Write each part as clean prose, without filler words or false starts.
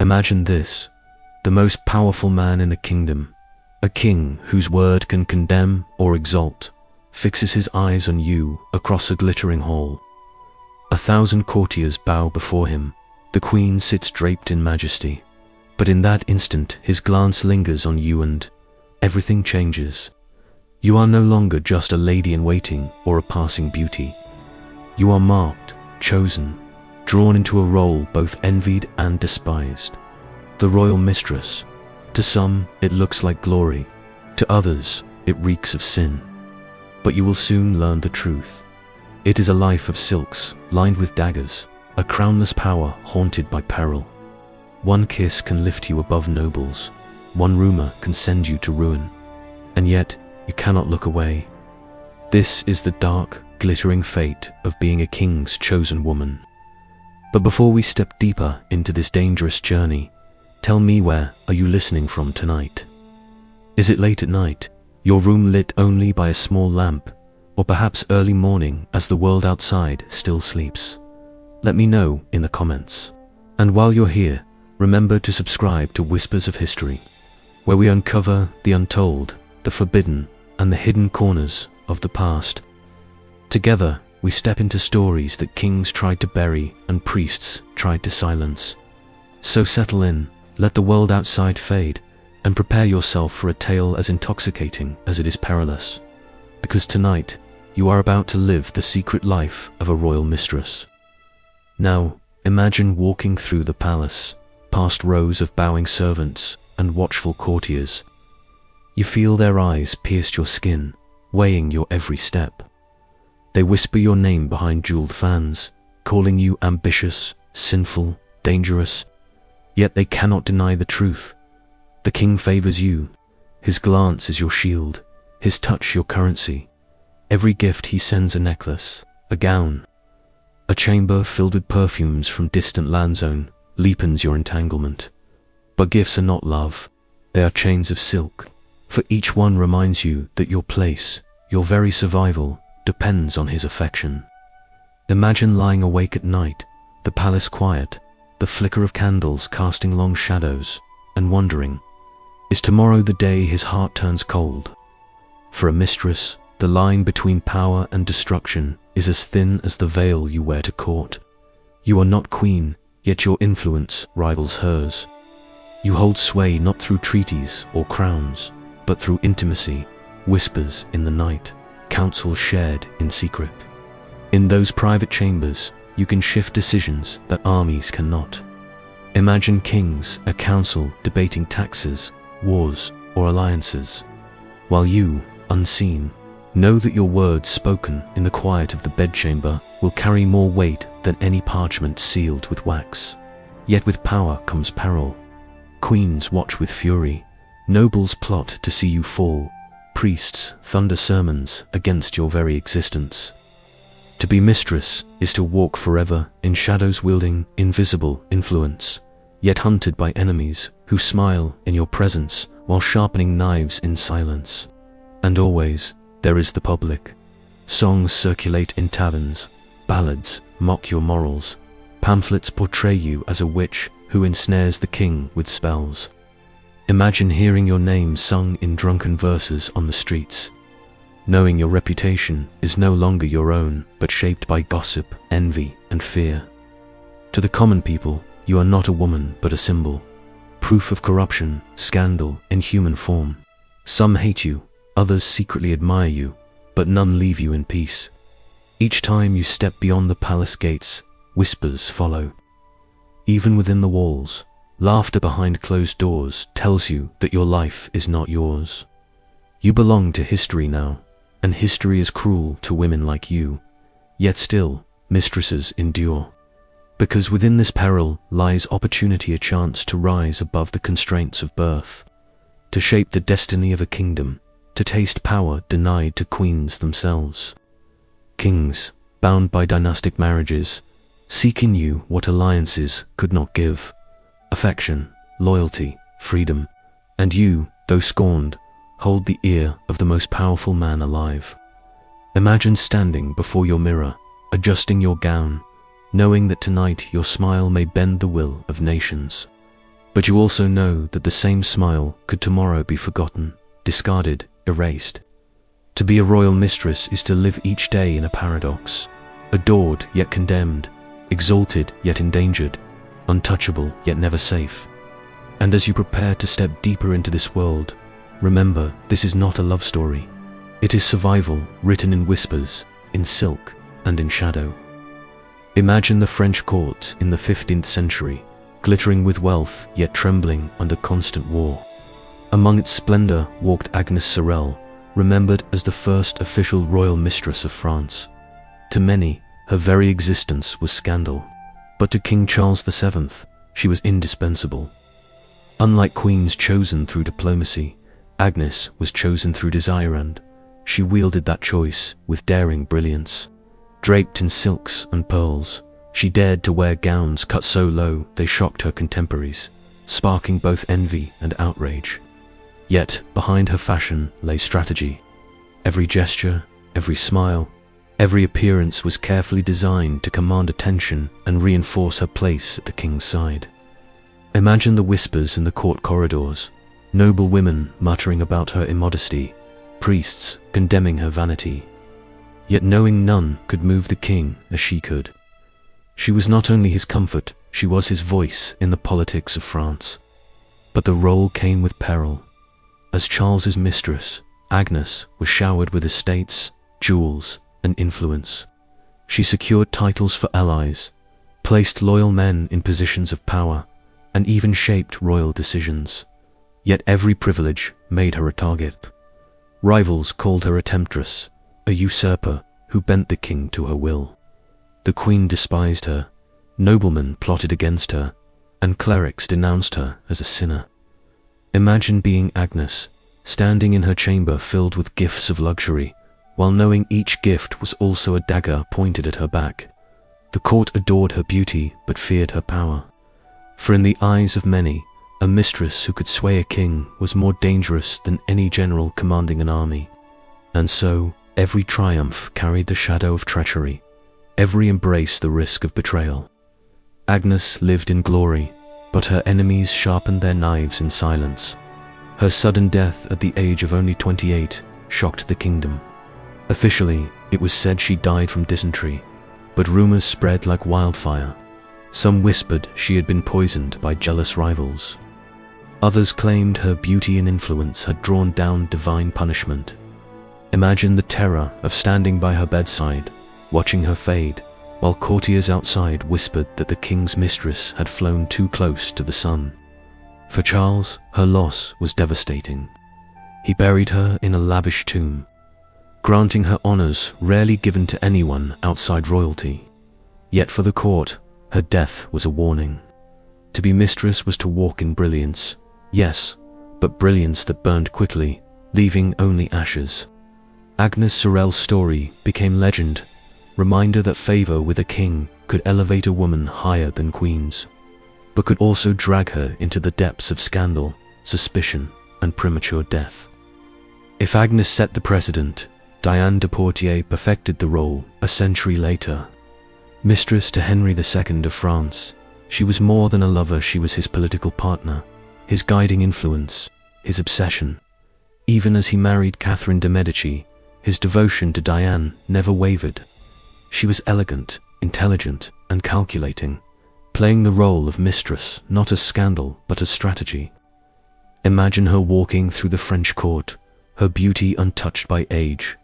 Imagine this, the most powerful man in the kingdom, a king whose word can condemn or exalt, fixes his eyes on you across a glittering hall. 1,000 courtiers bow before him. The queen sits draped in majesty. But in that instant, his glance lingers on you and everything changes. You are no longer just a lady-in-waiting or a passing beauty. You are marked, chosen, drawn into a role both envied and despised. The royal mistress. To some, it looks like glory. To others, it reeks of sin. But you will soon learn the truth. It is a life of silks, lined with daggers, a crownless power haunted by peril. One kiss can lift you above nobles. One rumor can send you to ruin. And yet, you cannot look away. This is the dark, glittering fate of being a king's chosen woman. But before we step deeper into this dangerous journey, tell me, where are you listening from tonight? Is it late at night, your room lit only by a small lamp, or perhaps early morning as the world outside still sleeps? Let me know in the comments. And while you're here, remember to subscribe to Whispers of History, where we uncover the untold, the forbidden, and the hidden corners of the past. Together, we step into stories that kings tried to bury and priests tried to silence. So settle in, let the world outside fade, and prepare yourself for a tale as intoxicating as it is perilous. Because tonight, you are about to live the secret life of a royal mistress. Now, imagine walking through the palace, past rows of bowing servants and watchful courtiers. You feel their eyes pierce your skin, weighing your every step. They whisper your name behind jeweled fans, calling you ambitious, sinful, dangerous. Yet they cannot deny the truth. The king favors you. His glance is your shield, his touch your currency. Every gift he sends, a necklace, a gown, a chamber filled with perfumes from distant land zone, deepens your entanglement. But gifts are not love, they are chains of silk, for each one reminds you that your place, your very survival, depends on his affection. Imagine lying awake at night, the palace quiet, the flicker of candles casting long shadows, and wondering, is tomorrow the day his heart turns cold? For a mistress, the line between power and destruction is as thin as the veil you wear to court. You are not queen, yet your influence rivals hers. You hold sway not through treaties or crowns, but through intimacy, whispers in the night, counsel shared in secret. In those private chambers, you can shift decisions that armies cannot. Imagine kings at council debating taxes, wars, or alliances, while you, unseen, know that your words spoken in the quiet of the bedchamber will carry more weight than any parchment sealed with wax. Yet with power comes peril. Queens watch with fury, nobles plot to see you fall, priests thunder sermons against your very existence. To be mistress is to walk forever in shadows wielding invisible influence, yet hunted by enemies who smile in your presence while sharpening knives in silence. And always, there is the public. Songs circulate in taverns, ballads mock your morals, pamphlets portray you as a witch who ensnares the king with spells. Imagine hearing your name sung in drunken verses on the streets, knowing your reputation is no longer your own, but shaped by gossip, envy, and fear. To the common people, you are not a woman, but a symbol, proof of corruption, scandal in human form. Some hate you, others secretly admire you, but none leave you in peace. Each time you step beyond the palace gates, whispers follow. Even within the walls, laughter behind closed doors tells you that your life is not yours. You belong to history now, and history is cruel to women like you. Yet still, mistresses endure. Because within this peril lies opportunity, a chance to rise above the constraints of birth, to shape the destiny of a kingdom, to taste power denied to queens themselves. Kings, bound by dynastic marriages, seek in you what alliances could not give: affection, loyalty, freedom. And you, though scorned, hold the ear of the most powerful man alive. Imagine standing before your mirror, adjusting your gown, knowing that tonight your smile may bend the will of nations. But you also know that the same smile could tomorrow be forgotten, discarded, erased. To be a royal mistress is to live each day in a paradox, adored yet condemned, exalted yet endangered, untouchable yet never safe. And as you prepare to step deeper into this world, remember, this is not a love story. It is survival written in whispers, in silk, and in shadow. Imagine the French court in the 15th century, glittering with wealth yet trembling under constant war. Among its splendor walked Agnes Sorel, remembered as the first official royal mistress of France. To many, her very existence was scandal, but to King Charles VII, she was indispensable. Unlike queens chosen through diplomacy, Agnes was chosen through desire, and she wielded that choice with daring brilliance. Draped in silks and pearls, she dared to wear gowns cut so low they shocked her contemporaries, sparking both envy and outrage. Yet behind her fashion lay strategy. Every gesture, every smile, every appearance was carefully designed to command attention and reinforce her place at the king's side. Imagine the whispers in the court corridors, noble women muttering about her immodesty, priests condemning her vanity, yet knowing none could move the king as she could. She was not only his comfort, she was his voice in the politics of France. But the role came with peril. As Charles's mistress, Agnes was showered with estates, jewels, and influence. She secured titles for allies, placed loyal men in positions of power, and even shaped royal decisions. Yet every privilege made her a target. Rivals called her a temptress, a usurper who bent the king to her will. The queen despised her, noblemen plotted against her, and clerics denounced her as a sinner. Imagine being Agnes, standing in her chamber filled with gifts of luxury, while knowing each gift was also a dagger pointed at her back. The court adored her beauty but feared her power. For in the eyes of many, a mistress who could sway a king was more dangerous than any general commanding an army. And so, every triumph carried the shadow of treachery, every embrace the risk of betrayal. Agnes lived in glory, but her enemies sharpened their knives in silence. Her sudden death at the age of only 28 shocked the kingdom. Officially, it was said she died from dysentery, but rumors spread like wildfire. Some whispered she had been poisoned by jealous rivals. Others claimed her beauty and influence had drawn down divine punishment. Imagine the terror of standing by her bedside, watching her fade, while courtiers outside whispered that the king's mistress had flown too close to the sun. For Charles, her loss was devastating. He buried her in a lavish tomb, granting her honors rarely given to anyone outside royalty. Yet for the court, her death was a warning. To be mistress was to walk in brilliance, yes, but brilliance that burned quickly, leaving only ashes. Agnes Sorel's story became legend, reminder that favor with a king could elevate a woman higher than queens, but could also drag her into the depths of scandal, suspicion, and premature death. If Agnes set the precedent, Diane de Poitiers perfected the role a century later. Mistress to Henry II of France, she was more than a lover, she was his political partner, his guiding influence, his obsession. Even as he married Catherine de Medici, his devotion to Diane never wavered. She was elegant, intelligent, and calculating, playing the role of mistress not as scandal but as strategy. Imagine her walking through the French court, her beauty untouched by age,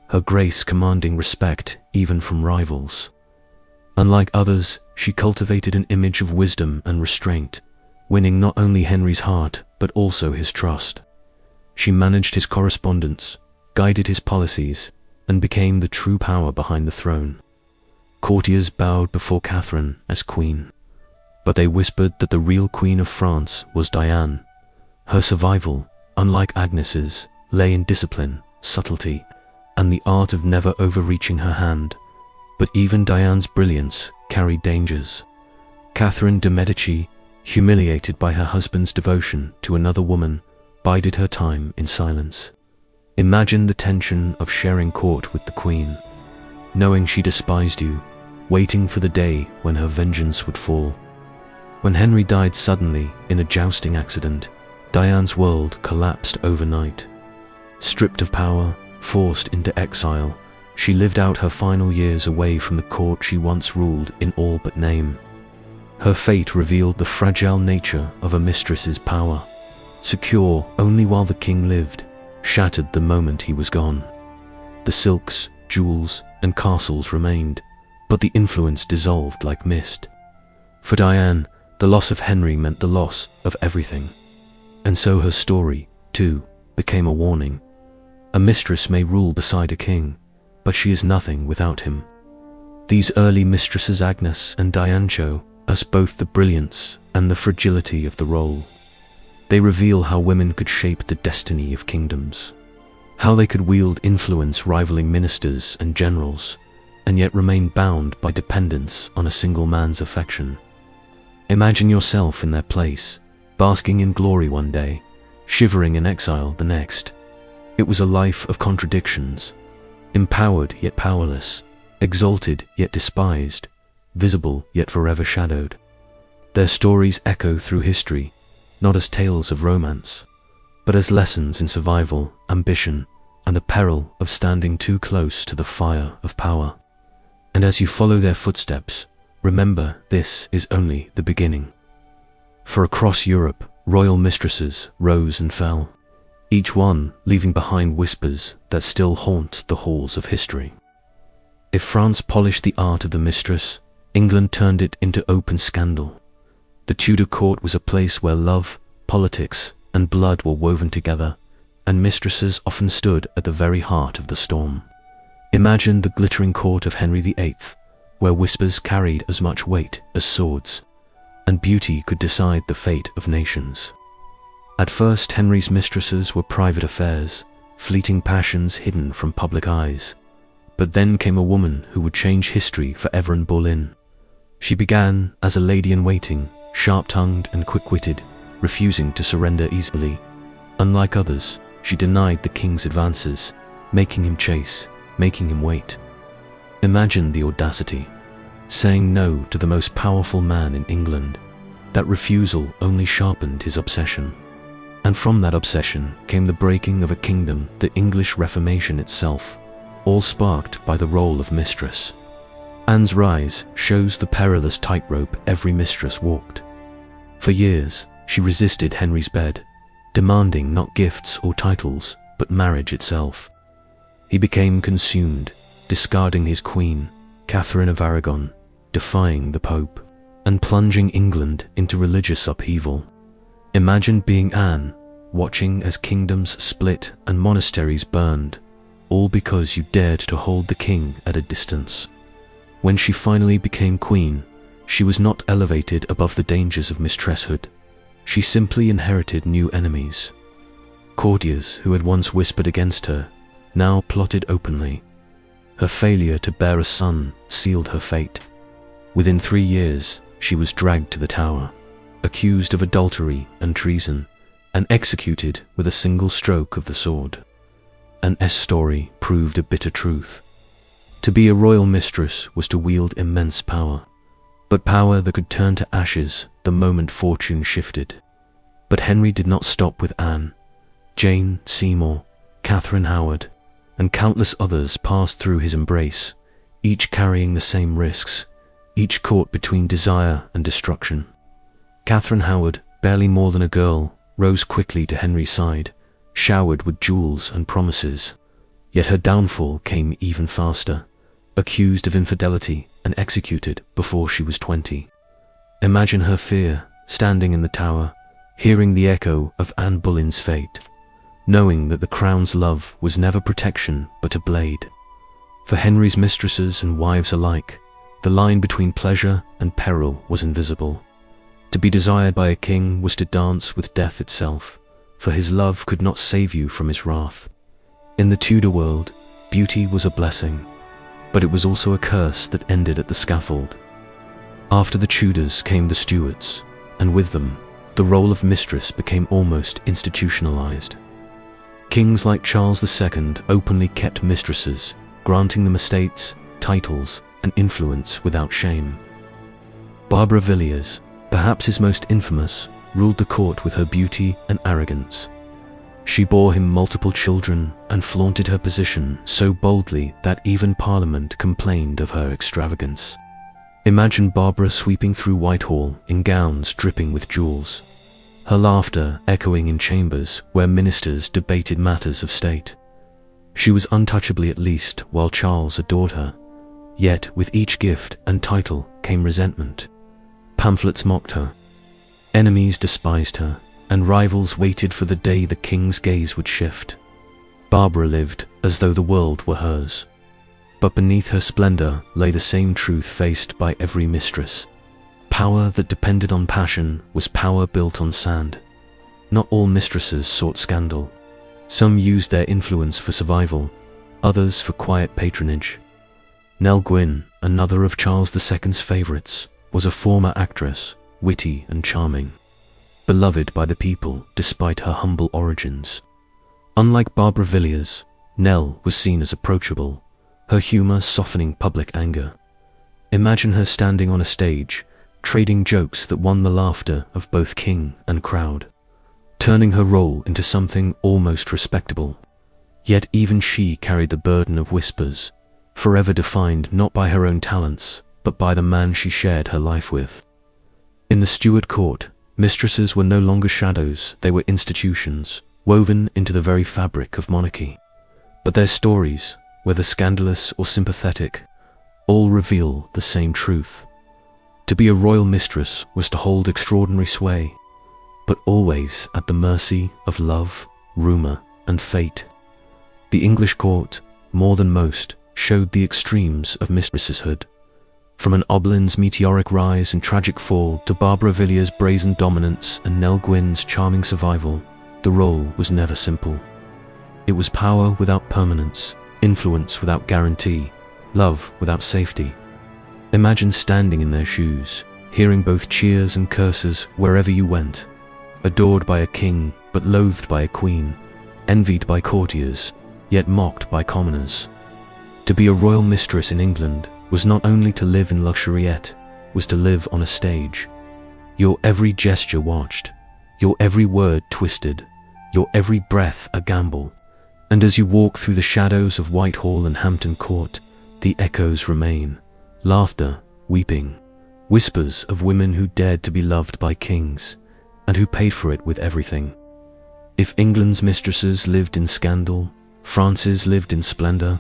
her grace commanding respect even from rivals. Unlike others, she cultivated an image of wisdom and restraint, winning not only Henry's heart but also his trust. She managed his correspondence, guided his policies, and became the true power behind the throne. Courtiers bowed before Catherine as queen, but they whispered that the real queen of France was Diane. Her survival, unlike Agnes's, lay in discipline, subtlety, and the art of never overreaching her hand. But even Diane's brilliance carried dangers. Catherine de Medici, humiliated by her husband's devotion to another woman, bided her time in silence. Imagine the tension of sharing court with the queen, knowing she despised you, waiting for the day when her vengeance would fall. When Henry died suddenly in a jousting accident, Diane's world collapsed overnight. Stripped of power, forced into exile, she lived out her final years away from the court she once ruled in all but name. Her fate revealed the fragile nature of a mistress's power. Secure only while the king lived, shattered the moment he was gone. The silks, jewels, and castles remained, but the influence dissolved like mist. For Diane, the loss of Henry meant the loss of everything. And so her story, too, became a warning. A mistress may rule beside a king, but she is nothing without him. These early mistresses Agnes and Diane show us both the brilliance and the fragility of the role. They reveal how women could shape the destiny of kingdoms, how they could wield influence rivaling ministers and generals, and yet remain bound by dependence on a single man's affection. Imagine yourself in their place, basking in glory one day, shivering in exile the next. It was a life of contradictions, empowered yet powerless, exalted yet despised, visible yet forever shadowed. Their stories echo through history, not as tales of romance, but as lessons in survival, ambition, and the peril of standing too close to the fire of power. And as you follow their footsteps, remember this is only the beginning. For across Europe, royal mistresses rose and fell, each one leaving behind whispers that still haunt the halls of history. If France polished the art of the mistress, England turned it into open scandal. The Tudor court was a place where love, politics, and blood were woven together, and mistresses often stood at the very heart of the storm. Imagine the glittering court of Henry VIII, where whispers carried as much weight as swords, and beauty could decide the fate of nations. At first, Henry's mistresses were private affairs, fleeting passions hidden from public eyes. But then came a woman who would change history forever, Anne Boleyn. She began as a lady-in-waiting, sharp-tongued and quick-witted, refusing to surrender easily. Unlike others, she denied the king's advances, making him chase, making him wait. Imagine the audacity, saying no to the most powerful man in England. That refusal only sharpened his obsession. And from that obsession came the breaking of a kingdom, the English Reformation itself, all sparked by the role of mistress. Anne's rise shows the perilous tightrope every mistress walked. For years, she resisted Henry's bed, demanding not gifts or titles, but marriage itself. He became consumed, discarding his queen, Catherine of Aragon, defying the Pope, and plunging England into religious upheaval. Imagine being Anne, watching as kingdoms split and monasteries burned, all because you dared to hold the king at a distance. When she finally became queen, she was not elevated above the dangers of mistresshood. She simply inherited new enemies. Courtiers who had once whispered against her, now plotted openly. Her failure to bear a son sealed her fate. Within 3 years, she was dragged to the Tower, accused of adultery and treason, and executed with a single stroke of the sword. Anne's story proved a bitter truth. To be a royal mistress was to wield immense power, but power that could turn to ashes the moment fortune shifted. But Henry did not stop with Anne. Jane Seymour, Catherine Howard, and countless others passed through his embrace, each carrying the same risks, each caught between desire and destruction. Catherine Howard, barely more than a girl, rose quickly to Henry's side, showered with jewels and promises. Yet her downfall came even faster, accused of infidelity and executed before she was 20. Imagine her fear, standing in the Tower, hearing the echo of Anne Boleyn's fate, knowing that the crown's love was never protection but a blade. For Henry's mistresses and wives alike, the line between pleasure and peril was invisible. To be desired by a king was to dance with death itself, for his love could not save you from his wrath. In the Tudor world, beauty was a blessing, but it was also a curse that ended at the scaffold. After the Tudors came the Stuarts, and with them, the role of mistress became almost institutionalized. Kings like Charles II openly kept mistresses, granting them estates, titles, and influence without shame. Barbara Villiers, perhaps his most infamous, ruled the court with her beauty and arrogance. She bore him multiple children and flaunted her position so boldly that even Parliament complained of her extravagance. Imagine Barbara sweeping through Whitehall in gowns dripping with jewels, her laughter echoing in chambers where ministers debated matters of state. She was untouchably at least while Charles adored her, yet with each gift and title came resentment. Pamphlets mocked her, enemies despised her, and rivals waited for the day the king's gaze would shift. Barbara lived as though the world were hers, but beneath her splendor lay the same truth faced by every mistress. Power that depended on passion was power built on sand. Not all mistresses sought scandal. Some used their influence for survival, others for quiet patronage. Nell Gwyn, another of Charles II's favorites, was a former actress, witty and charming, beloved by the people despite her humble origins. Unlike Barbara Villiers, Nell was seen as approachable, her humor softening public anger. Imagine her standing on a stage, trading jokes that won the laughter of both king and crowd, turning her role into something almost respectable. Yet even she carried the burden of whispers, forever defined not by her own talents, but by the man she shared her life with. In the Stuart court, mistresses were no longer shadows, they were institutions, woven into the very fabric of monarchy. But their stories, whether scandalous or sympathetic, all reveal the same truth. To be a royal mistress was to hold extraordinary sway, but always at the mercy of love, rumor, and fate. The English court, more than most, showed the extremes of mistresshood. From Anne Boleyn's meteoric rise and tragic fall to Barbara Villiers' brazen dominance and Nell Gwyn's charming survival, the role was never simple. It was power without permanence, influence without guarantee, love without safety. Imagine standing in their shoes, hearing both cheers and curses wherever you went, adored by a king but loathed by a queen, envied by courtiers, yet mocked by commoners. To be a royal mistress in England was not only to live in luxuriette, was to live on a stage. Your every gesture watched, your every word twisted, your every breath a gamble. And as you walk through the shadows of Whitehall and Hampton Court, the echoes remain. Laughter, weeping, whispers of women who dared to be loved by kings, and who paid for it with everything. If England's mistresses lived in scandal, France's lived in splendor.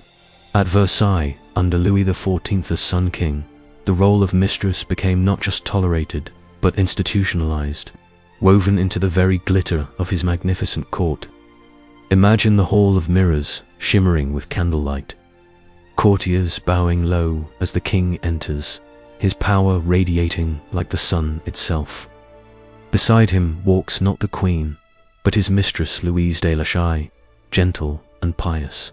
At Versailles, under Louis XIV as Sun King, the role of mistress became not just tolerated, but institutionalized, woven into the very glitter of his magnificent court. Imagine the hall of mirrors shimmering with candlelight, courtiers bowing low as the king enters, his power radiating like the sun itself. Beside him walks not the queen, but his mistress Louise de la Chaille, gentle and pious.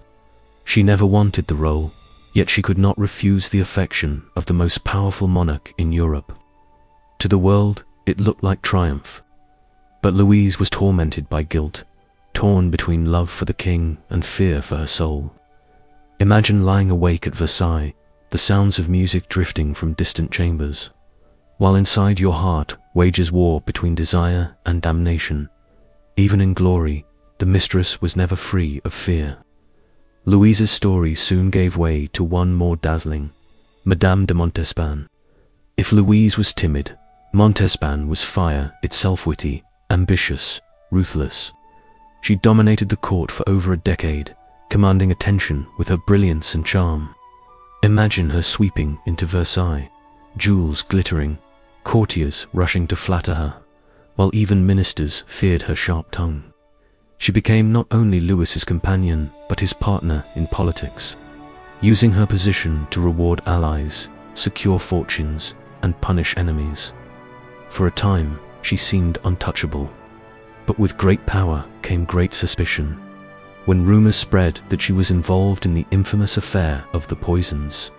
She never wanted the role, yet she could not refuse the affection of the most powerful monarch in Europe. To the world, it looked like triumph. But Louise was tormented by guilt, torn between love for the king and fear for her soul. Imagine lying awake at Versailles, the sounds of music drifting from distant chambers, while inside your heart wages war between desire and damnation. Even in glory, the mistress was never free of fear. Louise's story soon gave way to one more dazzling, Madame de Montespan. If Louise was timid, Montespan was fire itself, witty, ambitious, ruthless. She dominated the court for over a decade, commanding attention with her brilliance and charm. Imagine her sweeping into Versailles, jewels glittering, courtiers rushing to flatter her, while even ministers feared her sharp tongue. She became not only Louis's companion, but his partner in politics, using her position to reward allies, secure fortunes, and punish enemies. For a time, she seemed untouchable. But with great power came great suspicion, when rumors spread that she was involved in the infamous affair of the poisons.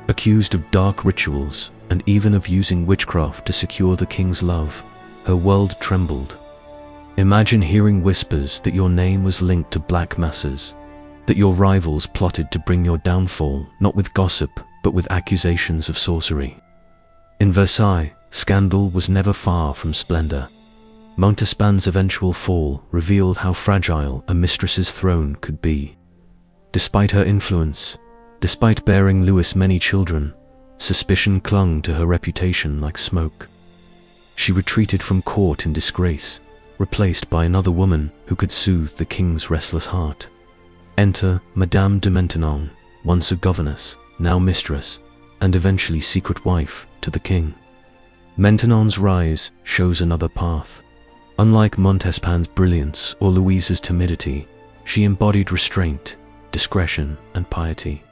Accused of dark rituals and even of using witchcraft to secure the king's love, her world trembled. Imagine hearing whispers that your name was linked to black masses, that your rivals plotted to bring your downfall not with gossip but with accusations of sorcery. In Versailles, Scandal was never far from splendor. Montespan's eventual fall revealed how fragile a mistress's throne could be. Despite her influence, despite bearing Louis many children, suspicion clung to her reputation like smoke. She retreated from court in disgrace, replaced by another woman who could soothe the king's restless heart. Enter Madame de Maintenon, once a governess, now mistress, and eventually secret wife to the king. Maintenon's rise shows another path. Unlike Montespan's brilliance or Louise's timidity, she embodied restraint, discretion, and piety.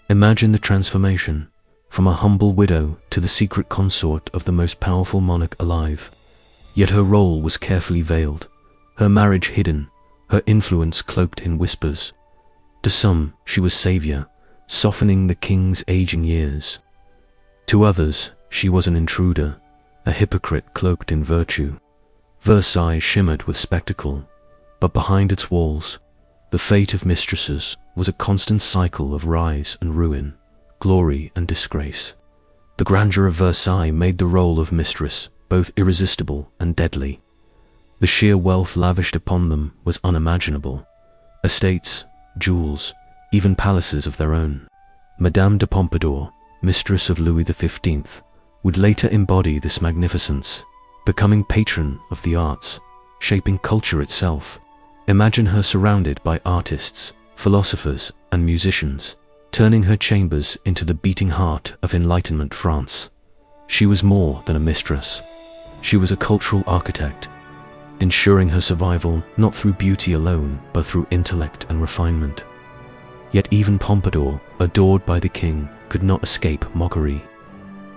Imagine the transformation, from a humble widow to the secret consort of the most powerful monarch alive. Yet her role was carefully veiled, her marriage hidden, her influence cloaked in whispers. To some, she was savior, softening the king's aging years. To others, she was an intruder, a hypocrite cloaked in virtue. Versailles shimmered with spectacle, but behind its walls, the fate of mistresses was a constant cycle of rise and ruin, glory and disgrace. The grandeur of Versailles made the role of mistress both irresistible and deadly. The sheer wealth lavished upon them was unimaginable. Estates, jewels, even palaces of their own. Madame de Pompadour, mistress of Louis XV, would later embody this magnificence, becoming patron of the arts, shaping culture itself. Imagine her surrounded by artists, philosophers, and musicians, turning her chambers into the beating heart of Enlightenment France. She was more than a mistress. She was a cultural architect, ensuring her survival not through beauty alone, but through intellect and refinement. Yet even Pompadour, adored by the king, could not escape mockery.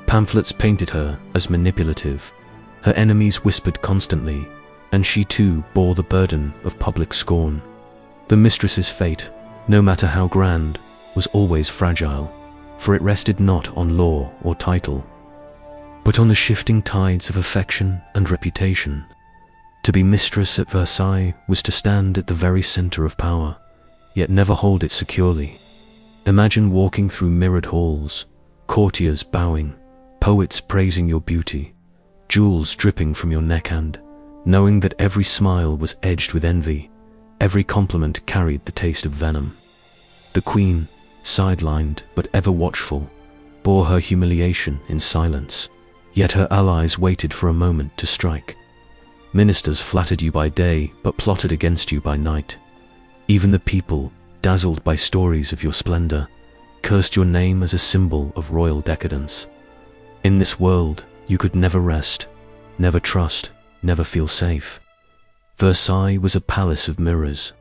Pamphlets painted her as manipulative, her enemies whispered constantly, and she too bore the burden of public scorn. The mistress's fate, no matter how grand, was always fragile, for it rested not on law or title, but on the shifting tides of affection and reputation. To be mistress at Versailles was to stand at the very center of power, yet never hold it securely. Imagine walking through mirrored halls, courtiers bowing, poets praising your beauty, jewels dripping from your neckhand, knowing that every smile was edged with envy, every compliment carried the taste of venom. The queen, sidelined but ever watchful, bore her humiliation in silence, yet her allies waited for a moment to strike. Ministers flattered you by day but plotted against you by night. Even the people, dazzled by stories of your splendor, cursed your name as a symbol of royal decadence. In this world, you could never rest, never trust, never feel safe. Versailles was a palace of mirrors,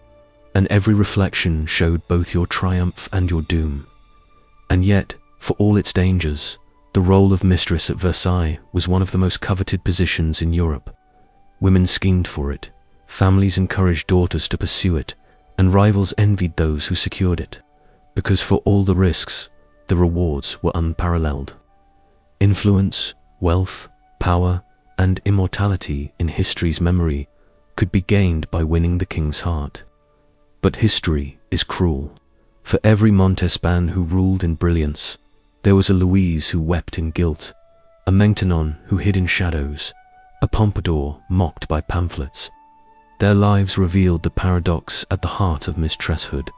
and every reflection showed both your triumph and your doom. And yet, for all its dangers, the role of mistress at Versailles was one of the most coveted positions in Europe. Women schemed for it, families encouraged daughters to pursue it, and rivals envied those who secured it, because for all the risks, the rewards were unparalleled. Influence, wealth, power, and immortality in history's memory could be gained by winning the king's heart. But history is cruel. For every Montespan who ruled in brilliance, there was a Louise who wept in guilt, a Maintenon who hid in shadows, a Pompadour mocked by pamphlets. Their lives revealed the paradox at the heart of mistresshood,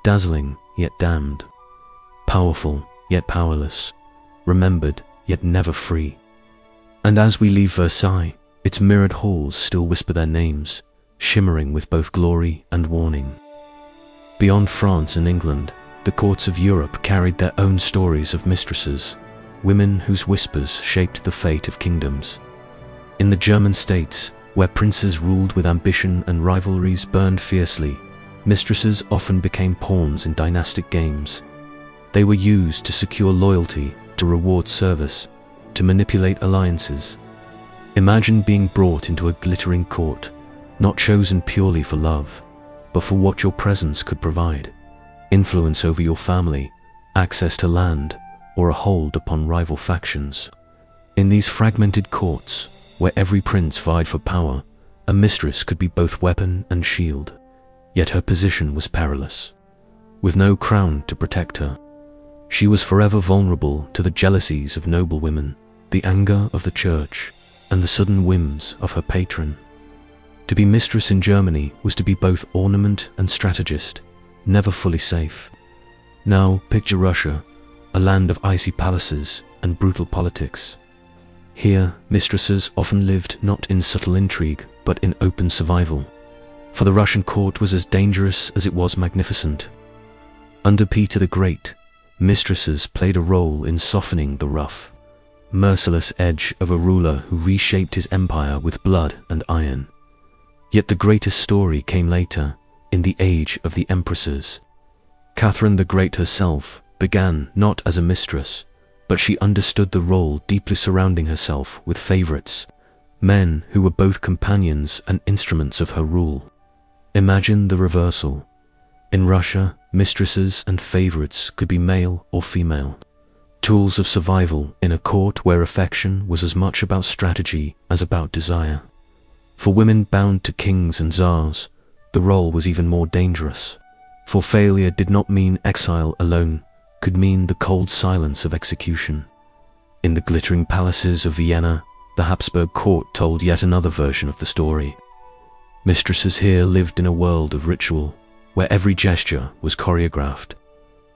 dazzling yet damned, powerful yet powerless, remembered yet never free. And as we leave Versailles, its mirrored halls still whisper their names, shimmering with both glory and warning. Beyond France and England, the courts of Europe carried their own stories of mistresses, women whose whispers shaped the fate of kingdoms. In the German states, where princes ruled with ambition and rivalries burned fiercely, mistresses often became pawns in dynastic games. They were used to secure loyalty, to reward service, to manipulate alliances. Imagine being brought into a glittering court, not chosen purely for love, but for what your presence could provide: influence over your family, access to land, or a hold upon rival factions. In these fragmented courts, where every prince vied for power, a mistress could be both weapon and shield. Yet her position was perilous. With no crown to protect her, she was forever vulnerable to the jealousies of noble women, the anger of the church, and the sudden whims of her patron. To be mistress in Germany was to be both ornament and strategist, never fully safe. Now picture Russia, a land of icy palaces and brutal politics. Here, mistresses often lived not in subtle intrigue, but in open survival. For the Russian court was as dangerous as it was magnificent. Under Peter the Great, mistresses played a role in softening the rough, merciless edge of a ruler who reshaped his empire with blood and iron. Yet the greatest story came later, in the age of the empresses. Catherine the Great herself began not as a mistress, but she understood the role deeply surrounding herself with favorites, men who were both companions and instruments of her rule. Imagine the reversal. In Russia, mistresses and favorites could be male or female, tools of survival in a court where affection was as much about strategy as about desire. For women bound to kings and czars, the role was even more dangerous, for failure did not mean exile alone, could mean the cold silence of execution. In the glittering palaces of Vienna, the Habsburg court told yet another version of the story. Mistresses here lived in a world of ritual, where every gesture was choreographed,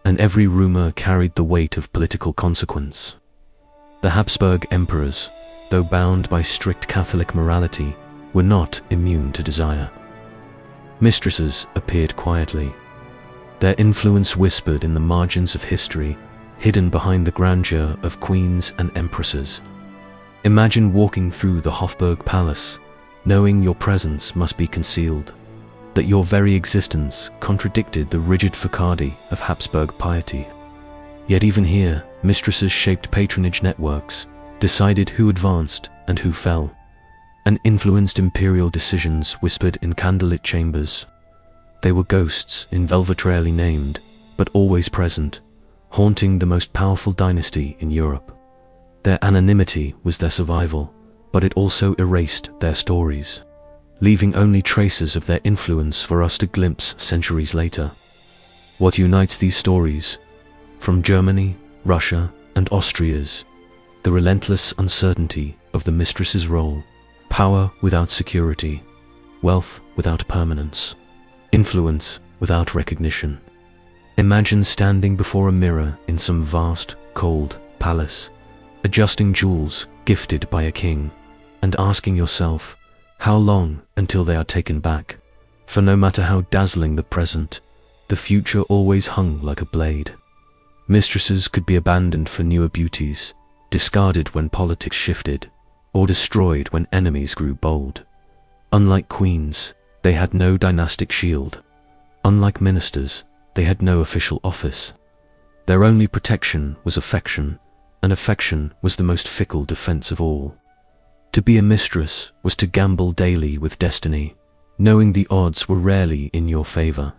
and every rumor carried the weight of political consequence. The Habsburg emperors, though bound by strict Catholic morality, were not immune to desire. Mistresses appeared quietly. Their influence whispered in the margins of history, hidden behind the grandeur of queens and empresses. Imagine walking through the Hofburg Palace, knowing your presence must be concealed, that your very existence contradicted the rigid facade of Habsburg piety. Yet even here, mistresses shaped patronage networks, decided who advanced and who fell, and influenced imperial decisions whispered in candlelit chambers. They were ghosts, invelvetrarily named, but always present, haunting the most powerful dynasty in Europe. Their anonymity was their survival, but it also erased their stories, leaving only traces of their influence for us to glimpse centuries later. What unites these stories? From Germany, Russia, and Austria's, the relentless uncertainty of the mistress's role, power without security, wealth without permanence, influence without recognition. Imagine standing before a mirror in some vast, cold palace, adjusting jewels gifted by a king, and asking yourself, how long until they are taken back? For no matter how dazzling the present, the future always hung like a blade. Mistresses could be abandoned for newer beauties, discarded when politics shifted, or destroyed when enemies grew bold. Unlike queens, they had no dynastic shield. Unlike ministers, they had no official office. Their only protection was affection, and affection was the most fickle defense of all. To be a mistress was to gamble daily with destiny, knowing the odds were rarely in your favor.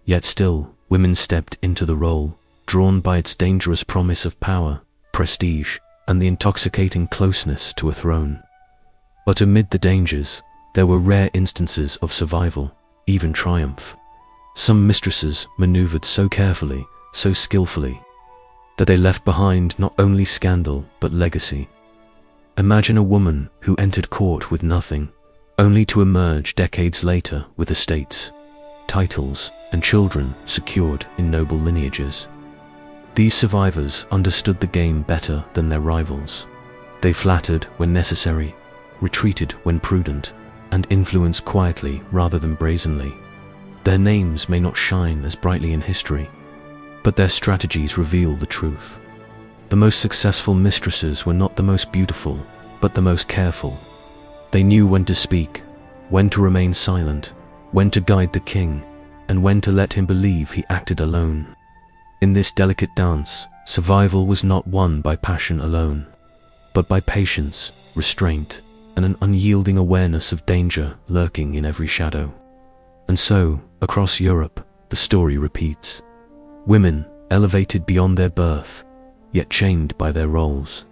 Yet still, women stepped into the role, drawn by its dangerous promise of power, prestige, and the intoxicating closeness to a throne. But amid the dangers, there were rare instances of survival, even triumph. Some mistresses maneuvered so carefully, so skillfully, that they left behind not only scandal but legacy. Imagine a woman who entered court with nothing, only to emerge decades later with estates, titles, and children secured in noble lineages. These survivors understood the game better than their rivals. They flattered when necessary, retreated when prudent, and influenced quietly rather than brazenly. Their names may not shine as brightly in history, but their strategies reveal the truth. The most successful mistresses were not the most beautiful, but the most careful. They knew when to speak, when to remain silent, when to guide the king, and when to let him believe he acted alone. In this delicate dance, survival was not won by passion alone, but by patience, restraint, and an unyielding awareness of danger lurking in every shadow. And so, across Europe, the story repeats. Women elevated beyond their birth, yet chained by their roles.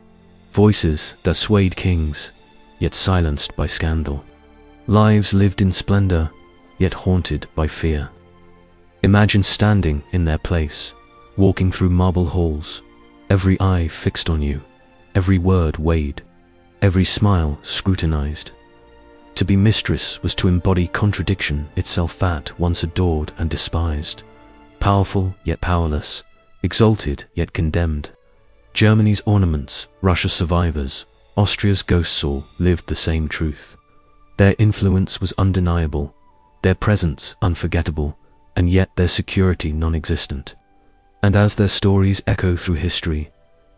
Voices that swayed kings, yet silenced by scandal. Lives lived in splendor, yet haunted by fear. Imagine standing in their place, walking through marble halls, every eye fixed on you, every word weighed, every smile scrutinized. To be mistress was to embody contradiction itself, that once adored and despised, powerful yet powerless, exalted yet condemned. Germany's ornaments, Russia's survivors, Austria's ghosts all lived the same truth. Their influence was undeniable, their presence unforgettable, and yet their security non-existent. And as their stories echo through history,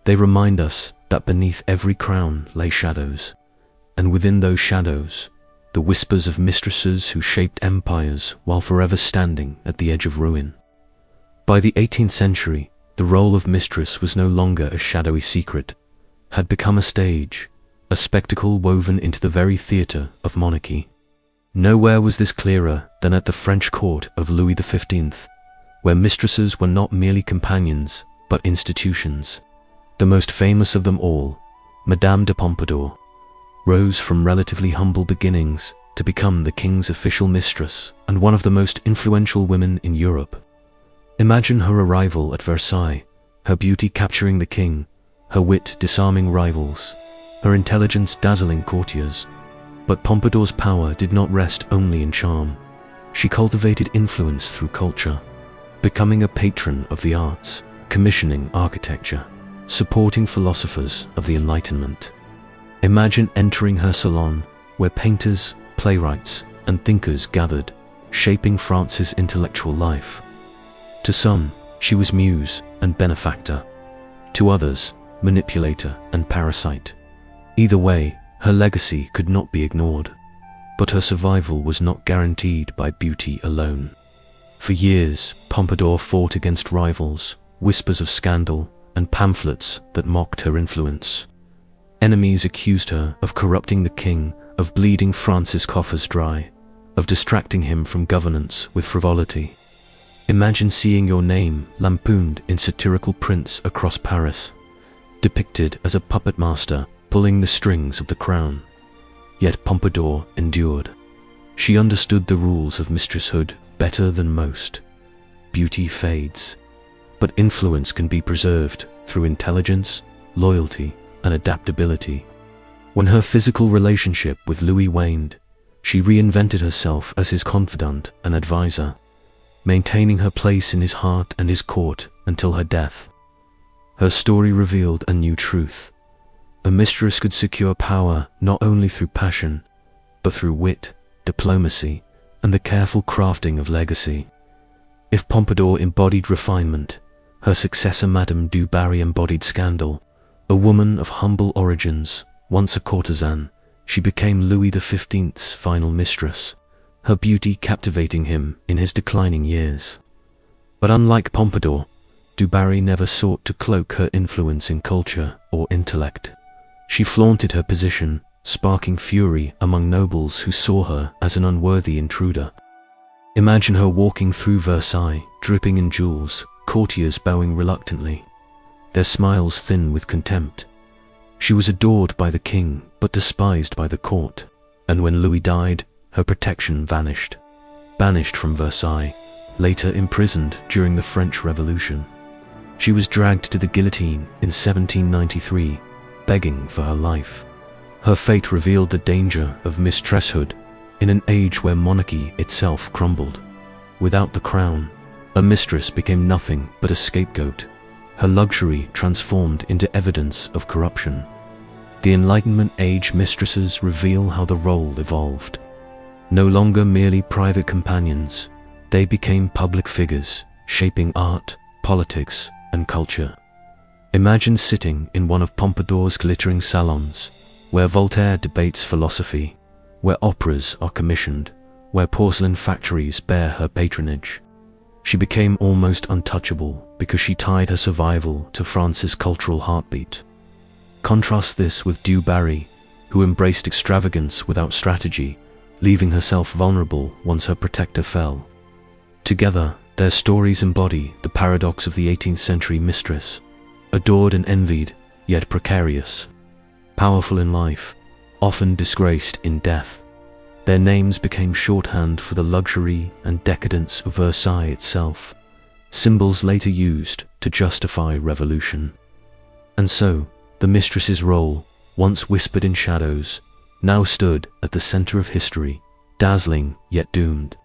they remind us that beneath every crown lay shadows, and within those shadows, the whispers of mistresses who shaped empires while forever standing at the edge of ruin. By the 18th century, the role of mistress was no longer a shadowy secret, had become a stage, a spectacle woven into the very theatre of monarchy. Nowhere was this clearer than at the French court of Louis XV, where mistresses were not merely companions, but institutions. The most famous of them all, Madame de Pompadour, rose from relatively humble beginnings to become the king's official mistress and one of the most influential women in Europe. Imagine her arrival at Versailles, her beauty capturing the king, her wit disarming rivals, her intelligence dazzling courtiers. But Pompadour's power did not rest only in charm. She cultivated influence through culture, becoming a patron of the arts, commissioning architecture, supporting philosophers of the Enlightenment. Imagine entering her salon, where painters, playwrights, and thinkers gathered, shaping France's intellectual life. To some, she was muse and benefactor. To others, manipulator and parasite. Either way, her legacy could not be ignored. But her survival was not guaranteed by beauty alone. For years, Pompadour fought against rivals, whispers of scandal, and pamphlets that mocked her influence. Enemies accused her of corrupting the king, of bleeding France's coffers dry, of distracting him from governance with frivolity. Imagine seeing your name lampooned in satirical prints across Paris, depicted as a puppet master pulling the strings of the crown. Yet Pompadour endured. She understood the rules of mistresshood better than most. Beauty fades, but influence can be preserved through intelligence, loyalty, and adaptability. When her physical relationship with Louis waned, she reinvented herself as his confidant and advisor, maintaining her place in his heart and his court until her death. Her story revealed a new truth. A mistress could secure power not only through passion, but through wit, diplomacy, and the careful crafting of legacy. If Pompadour embodied refinement, her successor Madame du Barry embodied scandal. A woman of humble origins, once a courtesan, she became Louis XV's final mistress, her beauty captivating him in his declining years. But unlike Pompadour, du Barry never sought to cloak her influence in culture or intellect. She flaunted her position, sparking fury among nobles who saw her as an unworthy intruder. Imagine her walking through Versailles, dripping in jewels, courtiers bowing reluctantly, their smiles thin with contempt. She was adored by the king, but despised by the court, and when Louis died, her protection vanished. Banished from Versailles, later imprisoned during the French Revolution. She was dragged to the guillotine in 1793, begging for her life. Her fate revealed the danger of mistresshood in an age where monarchy itself crumbled. Without the crown, a mistress became nothing but a scapegoat, her luxury transformed into evidence of corruption. The Enlightenment age mistresses reveal how the role evolved. No longer merely private companions, they became public figures, shaping art, politics, and culture. Imagine sitting in one of Pompadour's glittering salons, where Voltaire debates philosophy, where operas are commissioned, where porcelain factories bear her patronage. She became almost untouchable because she tied her survival to France's cultural heartbeat. Contrast this with du Barry, who embraced extravagance without strategy, leaving herself vulnerable once her protector fell. Together, their stories embody the paradox of the 18th century mistress, adored and envied, yet precarious. Powerful in life, often disgraced in death. Their names became shorthand for the luxury and decadence of Versailles itself, symbols later used to justify revolution. And so, The mistress's role, once whispered in shadows, now stood at the center of history, dazzling yet doomed.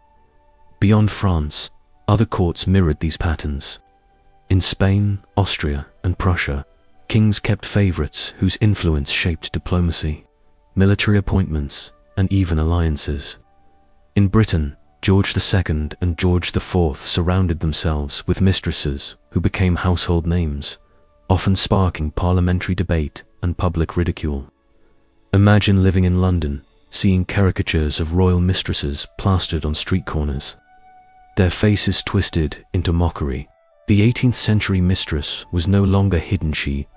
Beyond France, other courts mirrored these patterns. In Spain, Austria, and Prussia, kings kept favorites whose influence shaped diplomacy, military appointments, and even alliances. In Britain, George II and George IV surrounded themselves with mistresses who became household names, often sparking parliamentary debate and public ridicule. Imagine living in London, seeing caricatures of royal mistresses plastered on street corners, their faces twisted into mockery. The 18th century mistress was no longer hidden, she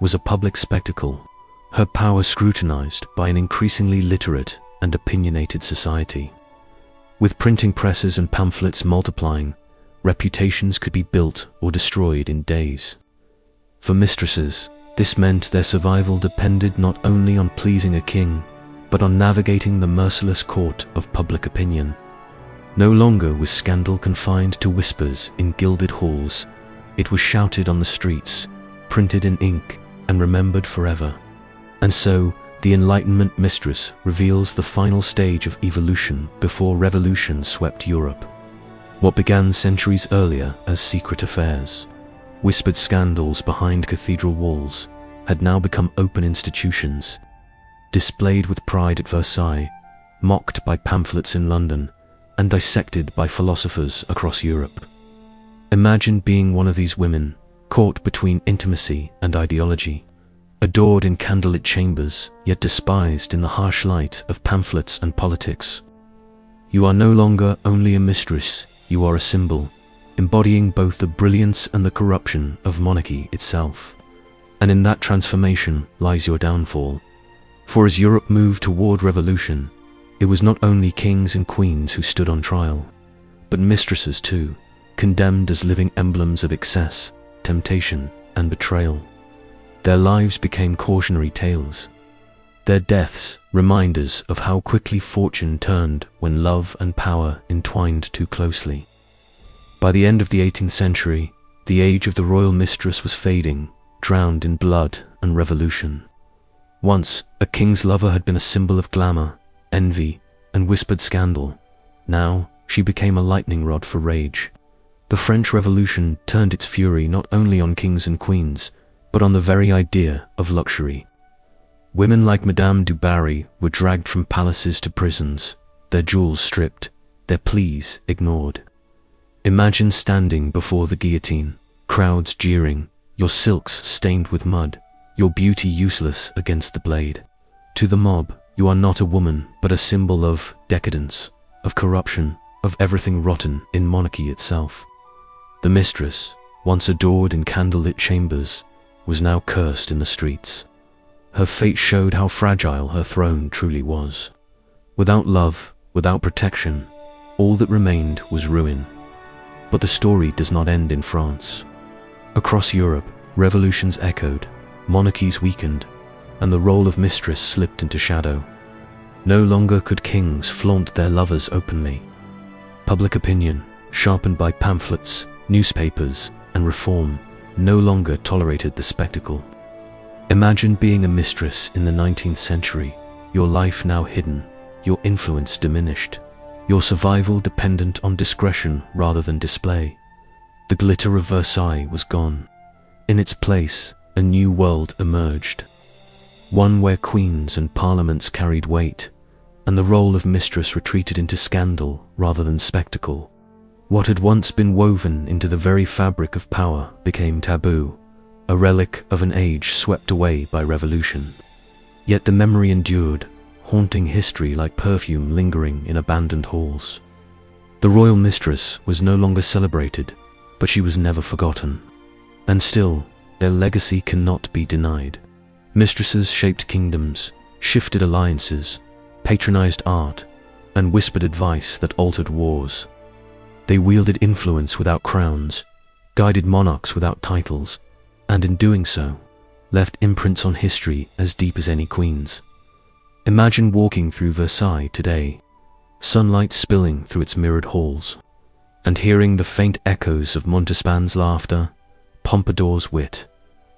was a public spectacle, her power scrutinized by an increasingly literate and opinionated society. With printing presses and pamphlets multiplying, reputations could be built or destroyed in days. For mistresses, this meant their survival depended not only on pleasing a king, but on navigating the merciless court of public opinion. No longer was scandal confined to whispers in gilded halls. It was shouted on the streets, printed in ink, and remembered forever. And so, the Enlightenment mistress reveals the final stage of evolution before revolution swept Europe. What began centuries earlier as secret affairs, whispered scandals behind cathedral walls, had now become open institutions, displayed with pride at Versailles, mocked by pamphlets in London, and dissected by philosophers across Europe. Imagine being one of these women, caught between intimacy and ideology, adored in candlelit chambers, yet despised in the harsh light of pamphlets and politics. You are no longer only a mistress, you are a symbol, embodying both the brilliance and the corruption of monarchy itself. And in that transformation lies your downfall. For as Europe moved toward revolution, it was not only kings and queens who stood on trial, but mistresses too, condemned as living emblems of excess, temptation, and betrayal. Their lives became cautionary tales, their deaths reminders of how quickly fortune turned when love and power entwined too closely. By the end of the 18th century, the age of the royal mistress was fading, drowned in blood and revolution. Once, a king's lover had been a symbol of glamour, envy, and whispered scandal. Now, she became a lightning rod for rage. The French Revolution turned its fury not only on kings and queens, but on the very idea of luxury. Women like Madame du Barry were dragged from palaces to prisons, their jewels stripped, their pleas ignored. Imagine standing before the guillotine, crowds jeering, your silks stained with mud, your beauty useless against the blade. To the mob, you are not a woman, but a symbol of decadence, of corruption, of everything rotten in monarchy itself. The mistress, once adored in candlelit chambers, was now cursed in the streets. Her fate showed how fragile her throne truly was. Without love, without protection, all that remained was ruin. But the story does not end in France. Across Europe, revolutions echoed, monarchies weakened, and the role of mistress slipped into shadow. No longer could kings flaunt their lovers openly. Public opinion, sharpened by pamphlets, newspapers, and reform, no longer tolerated the spectacle. Imagine being a mistress in the 19th century, your life now hidden, your influence diminished, your survival dependent on discretion rather than display. The glitter of Versailles was gone. In its place, a new world emerged. One where queens and parliaments carried weight, and the role of mistress retreated into scandal rather than spectacle. What had once been woven into the very fabric of power became taboo, a relic of an age swept away by revolution. Yet the memory endured, haunting history like perfume lingering in abandoned halls. The royal mistress was no longer celebrated, but she was never forgotten. And still, their legacy cannot be denied. Mistresses shaped kingdoms, shifted alliances, patronized art, and whispered advice that altered wars. They wielded influence without crowns, guided monarchs without titles, and in doing so, left imprints on history as deep as any queen's. Imagine walking through Versailles today, sunlight spilling through its mirrored halls, and hearing the faint echoes of Montespan's laughter, Pompadour's wit,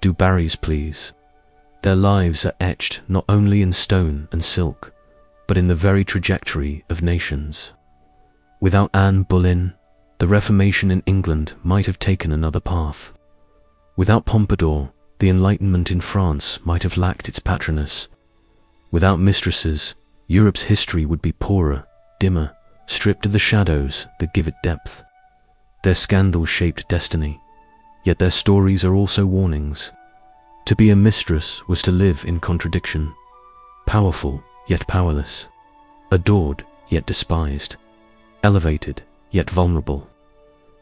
du Barry's pleas, Their lives are etched not only in stone and silk, but in the very trajectory of nations. Without Anne Boleyn, the Reformation in England might have taken another path. Without Pompadour, the Enlightenment in France might have lacked its patroness. Without Mistresses, Europe's history would be poorer, dimmer, stripped of the shadows that give it depth. Their scandal shaped destiny, yet their stories are also warnings. To be a mistress was to live in contradiction, powerful yet powerless, adored yet despised, elevated yet vulnerable.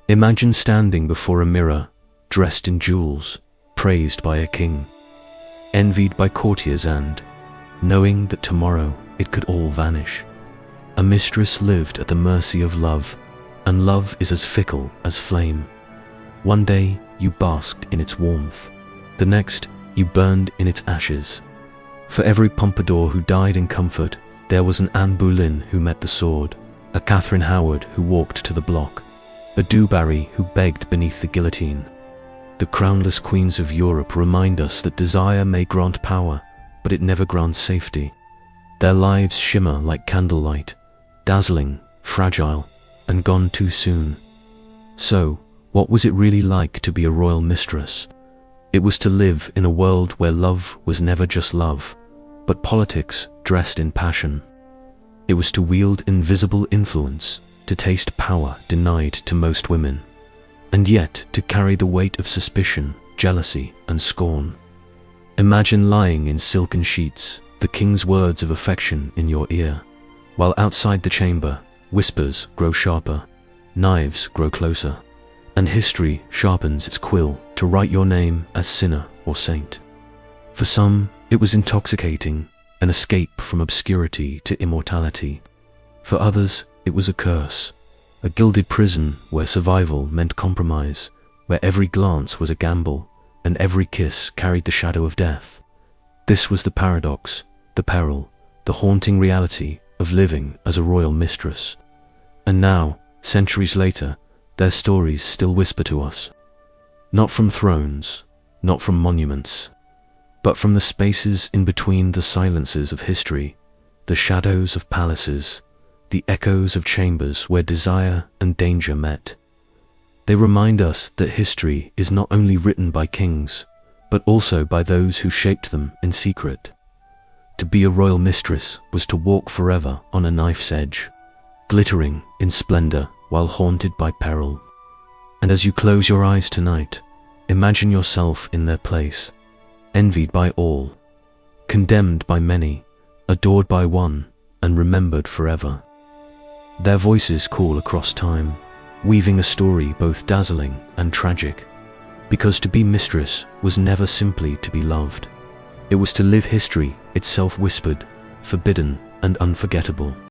Imagine standing before a mirror, dressed in jewels, praised by a king, envied by courtiers, and knowing that tomorrow it could all vanish. A mistress lived at the mercy of love, and love is as fickle as flame. One day you basked in its warmth, the next you burned in its ashes. For every Pompadour who died in comfort, there was an Anne Boleyn who met the sword, a Catherine Howard who walked to the block, a Du Barry who begged beneath the guillotine. The crownless queens of Europe remind us that desire may grant power, but it never grants safety. Their lives shimmer like candlelight, dazzling, fragile, and gone too soon. So, what was it really like to be a royal mistress? It was to live in a world where love was never just love, but politics dressed in passion. It was to wield invisible influence, to taste power denied to most women, and yet to carry the weight of suspicion, jealousy, and scorn. Imagine lying in silken sheets, the king's words of affection in your ear, while outside the chamber, whispers grow sharper, knives grow closer, and history sharpens its quill to write your name as sinner or saint. For some, it was intoxicating, an escape from obscurity to immortality. For others, it was a curse, a gilded prison where survival meant compromise, where every glance was a gamble, and every kiss carried the shadow of death. This was the paradox, the peril, the haunting reality of living as a royal mistress. And now, centuries later, their stories still whisper to us. Not from thrones, not from monuments, but from the spaces in between the silences of history, the shadows of palaces, the echoes of chambers where desire and danger met. They remind us that history is not only written by kings, but also by those who shaped them in secret. To be a royal mistress was to walk forever on a knife's edge, glittering in splendor while haunted by peril. And as you close your eyes tonight, imagine yourself in their place, envied by all, condemned by many, adored by one, and remembered forever. Their voices call across time, weaving a story both dazzling and tragic, because to be mistress was never simply to be loved. It was to live history itself, whispered, forbidden, and unforgettable.